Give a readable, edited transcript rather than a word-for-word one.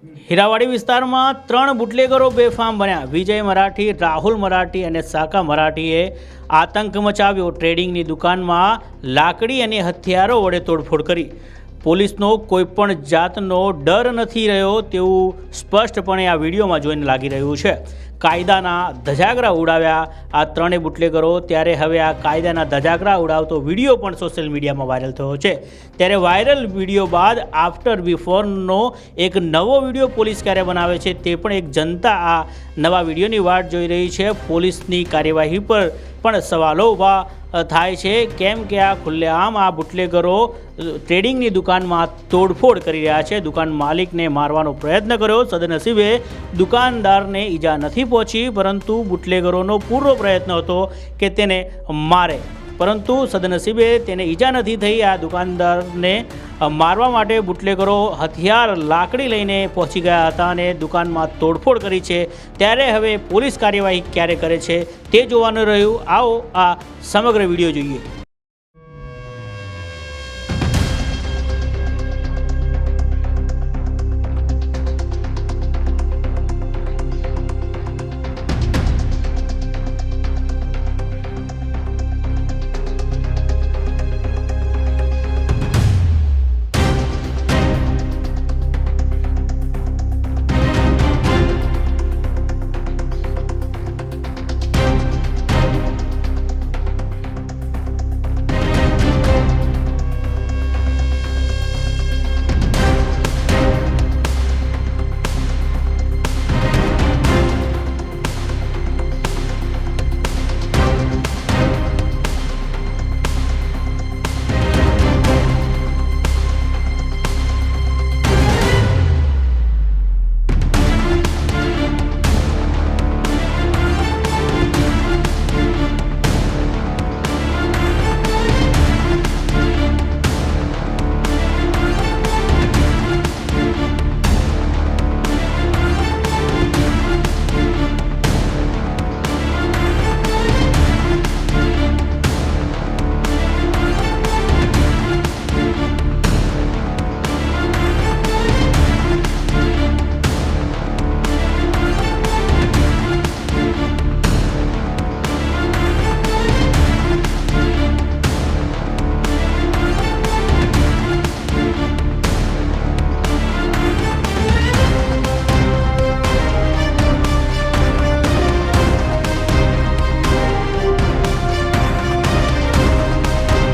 હીરાવાડી વિસ્તારમાં 3 બુટલેગરો બેફામ બન્યા। વિજય મરાઠી, રાહુલ મરાઠી અને સાકા મરાઠીએ આતંક મચાવ્યો। ટ્રેડિંગની દુકાનમાં લાકડી અને હથિયારો વડે તોડફોડ કરી। પોલીસનો કોઈપણ જાતનો ડર નથી રહ્યો તેવું સ્પષ્ટપણે આ વિડીયોમાં જોઈને લાગી રહ્યું છે। કાયદાના ધજાગરા ઉડાવ્યા આ 3 બુટલેગરો। ત્યારે હવે આ કાયદાના ધજાગરા ઉડાવતો વિડીયો પણ સોશિયલ મીડિયામાં વાયરલ થયો છે। ત્યારે વાયરલ વિડીયો બાદ આફ્ટર બિફોરનો એક નવો વિડીયો પોલીસ ક્યારે બનાવે છે તે પણ એક જનતા આ નવા વિડીયોની વાટ જોઈ રહી છે। પોલીસની કાર્યવાહી પર પણ સવાલો ઊભા થાય છે, કેમ કે આ ખુલ્લેઆમ આ બુટલેગરો ટ્રેડિંગની દુકાનમાં તોડફોડ કરી રહ્યા છે। દુકાન માલિકને મારવાનો પ્રયત્ન કર્યો। સદનસીબે દુકાનદારને ઈજા નથી પહોંચી, પરંતુ બુટલેગરોનો પૂરો પ્રયત્ન હતો કે તેને મારે, પરંતુ સદનસીબે તેને ઈજા નથી થઈ। આ દુકાનદારને મારવા માટે બુટલેગરો હથિયાર લાકડી લઈને પહોંચી ગયા હતા અને દુકાનમાં તોડફોડ કરી છે। ત્યારે હવે પોલીસ કાર્યવાહી ક્યારે કરે છે તે જોવાનું રહ્યું। આવો આ સમગ્ર વિડીયો જોઈએ।